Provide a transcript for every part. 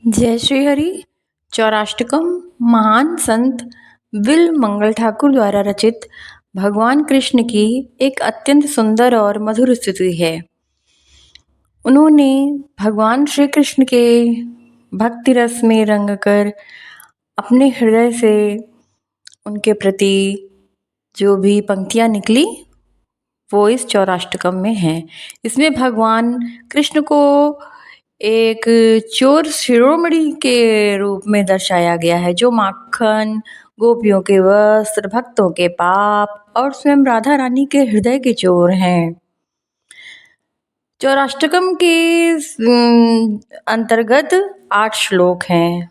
जय श्री हरि। चौराष्टकम महान संत विल मंगल ठाकुर द्वारा रचित भगवान कृष्ण की एक अत्यंत सुंदर और मधुर स्तुति है। उन्होंने भगवान श्री कृष्ण के भक्ति रस में रंगकर अपने हृदय से उनके प्रति जो भी पंक्तियाँ निकली वो इस चौराष्टकम में हैं। इसमें भगवान कृष्ण को एक चोर शिरोमणि के रूप में दर्शाया गया है, जो माखन, गोपियों के वस्त्र, भक्तों के पाप और स्वयं राधा रानी के हृदय के चोर हैं। चौराष्टकम के अंतर्गत 8 श्लोक हैं।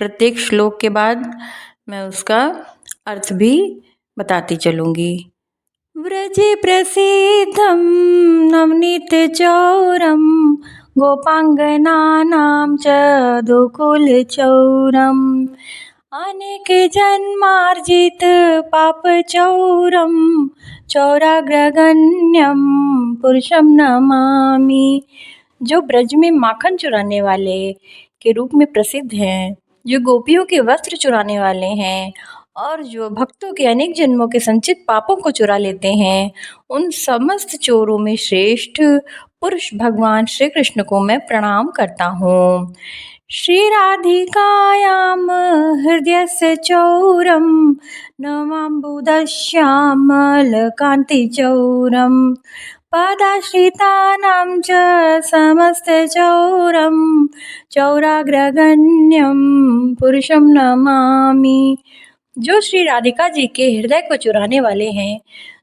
प्रत्येक श्लोक के बाद मैं उसका अर्थ भी बताती चलूँगी। व्रजे प्रसिद्धं नवनीतचौरं गोपाङ्गनानां च गोकुलचौरम् अनेकजन्मार्जित पापचौरं चौराग्रगण्यं पुरुषं नमामि। जो ब्रज में माखन चुराने वाले के रूप में प्रसिद्ध हैं, जो गोपियों के वस्त्र चुराने वाले हैं और जो भक्तों के अनेक जन्मों के संचित पापों को चुरा लेते हैं, उन समस्त चोरों में श्रेष्ठ पुरुष भगवान श्री कृष्ण को मैं प्रणाम करता हूँ। श्री राधिकायां हृदयस्य चौरं नवाम्बुदश्यामलकान्तिचौरं पदाश्रितानां च समस्तचौरं चौराग्रगण्यं पुरुषं नमामि। जो श्री राधिका जी के हृदय को चुराने वाले हैं,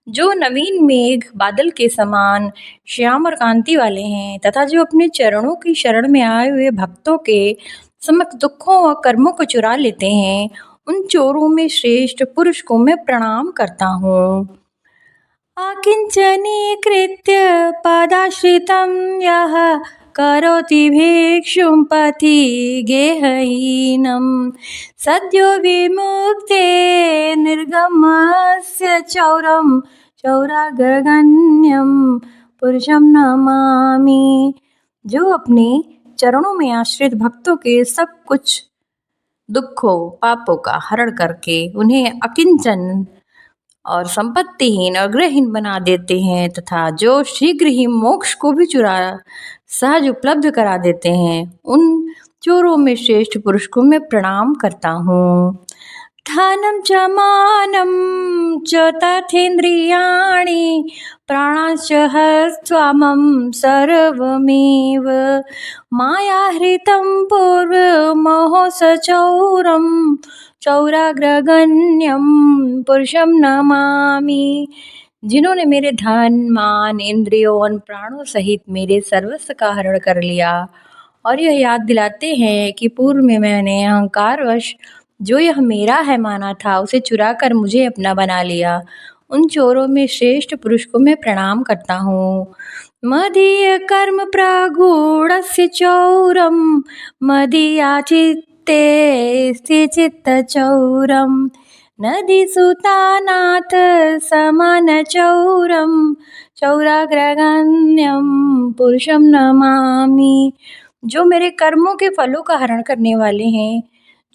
जो नवीन मेघ बादल के समान श्याम और कांति वाले हैं तथा जो अपने चरणों की शरण में आए हुए भक्तों के समस्त दुखों और कर्मों को चुरा लेते हैं, उन चोरों में श्रेष्ठ पुरुष को मैं प्रणाम करता हूँ। आकिंचनीकृत्य पदाश्रितं यः करोति भिक्षुं पथि गेहहीनं सद्यो विमुक्ते निर्गमस्य चौरं चौराग्रगण्यं पुरुषं नमामि। जो अपने चरणों में आश्रित भक्तों के सब कुछ दुखों पापों का हरण करके उन्हें अकिंचन और संपत्तिहीन और गृहहीन बना देते हैं तथा जो शीघ्र ही मोक्ष को भी सहज उपलब्ध करा देते हैं, उन चोरों में श्रेष्ठ पुरुष को मैं प्रणाम करता हूँ। धनं च मानं च तथेन्द्रियाणि प्राणांश्च हस्त्वामं सर्वमेव मायाहृतं पूर्वमोहसचौरं चौराग्रगण्यं पुरुषं नमामि। जिन्होंने मेरे धन, मान, इंद्रियों और प्राणों सहित मेरे सर्वस्व का हरण कर लिया और यह याद दिलाते हैं कि पूर्व में मैंने अहंकारवश जो यह मेरा है माना था, उसे चुरा कर मुझे अपना बना लिया, उन चोरों में श्रेष्ठ पुरुष को मैं प्रणाम करता हूँ। मदीय कर्म प्रगूढ़स्य चौरं मदीयाचित्ते स्थितचित्तचौरं नदीसुतानाथ समानचौरं चौराग्रगण्यं पुरुषं नमामि। जो मेरे कर्मों के फलों का हरण करने वाले हैं,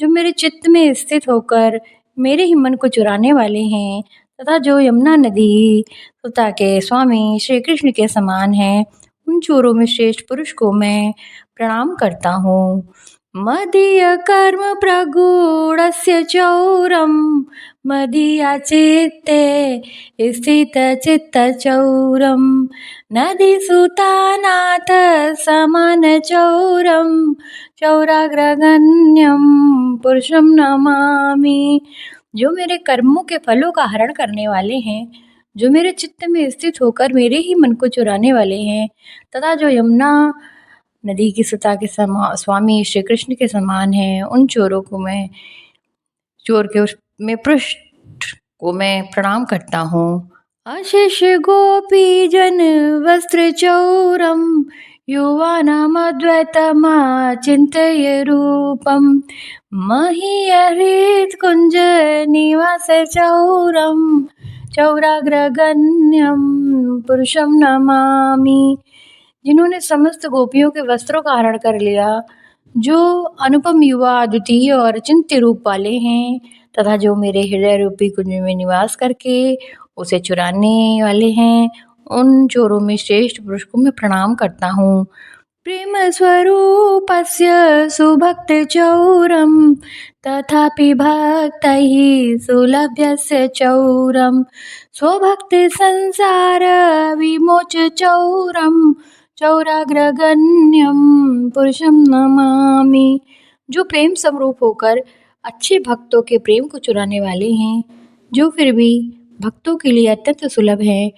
जो मेरे चित्त में स्थित होकर मेरे ही मन को चुराने वाले हैं तथा जो यमुना नदी सुता के स्वामी श्री कृष्ण के समान हैं, उन चोरों में श्रेष्ठ पुरुष को मैं प्रणाम करता हूँ। मदीय कर्म प्रगूढ़स्य चौरं मदीयाचित्ते स्थितचित्तचौरं नदीसुतानाथ समानचौरं चौराग्रगण्यं पुरुषं नमामि। जो मेरे कर्मों के फलों का हरण करने वाले हैं, जो मेरे चित्त में स्थित होकर मेरे ही मन को चुराने वाले हैं तथा जो यमुना नदी की सुता के स्वामी श्री कृष्ण के समान हैं, उन चोरों को मैं पृष्ठ को मैं प्रणाम करता हूँ। अशेष गोपी जन वस्त्र चौरम युवानामद्वैतमाचिन्तय रूपं महीयहृत् कुञ्ज निवास चौरं चौराग्रगण्यं पुरुषं नमामि। जिन्होंने समस्त गोपियों के वस्त्रों का हरण कर लिया, जो अनुपम युवा अद्वितीय और अचिंत्य रूप वाले हैं तथा जो मेरे हृदय रूपी कुंज में निवास करके उसे चुराने वाले हैं, उन चोरों में श्रेष्ठ पुरुष को मैं प्रणाम करता हूँ। प्रेम स्वरूपस्य सुभक्त चौरम तथापि भक्तैः सुलभ्यस्य चौरम स्वभक्त संसार विमोच चौरम चौराग्रगण्यम पुरुषम नमामि। जो प्रेम समरूप होकर अच्छे भक्तों के प्रेम को चुराने वाले हैं, जो फिर भी भक्तों के लिए अत्यंत सुलभ हैं,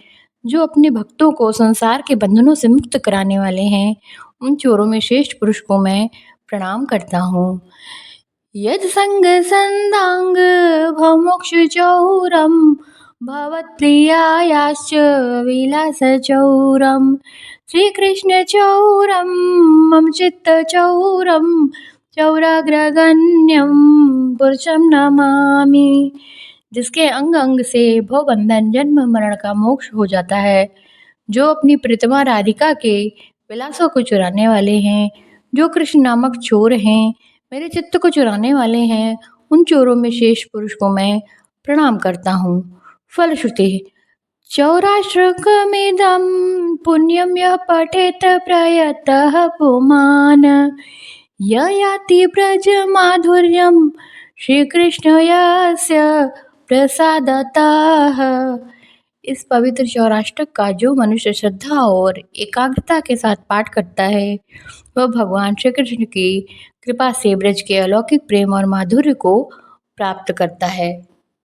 जो अपने भक्तों को संसार के बंधनों से मुक्त कराने वाले हैं, उन चोरों में श्रेष्ठ पुरुष को मैं प्रणाम करता हूँ। यद संग संदांग भवमोक्ष चौरम भवत्प्रियायाश्च विलास चौरम श्री कृष्ण चौरम मम चित्त चौरम चौराग्रगण्यम पुरुषम नमामि। जिसके अंग अंग से भवबंधन जन्म मरण का मोक्ष हो जाता है, जो अपनी प्रीतमा राधिका के विलासों को चुराने वाले हैं, जो कृष्ण नामक चोर हैं, मेरे चित्त को चुराने वाले हैं, उन चोरों में शेष पुरुष को मैं प्रणाम करता हूँ। फलश्रुति चौराश्रकमिदं पुण्यं यः पठेत प्रयतः पुमान् याति ब्रजमाधुर्यं श्रीकृष्णस्य प्रसादतः। इस पवित्र चौराष्टक का जो मनुष्य श्रद्धा और एकाग्रता के साथ पाठ करता है, वह भगवान श्री कृष्ण की कृपा से ब्रज के अलौकिक प्रेम और माधुर्य को प्राप्त करता है।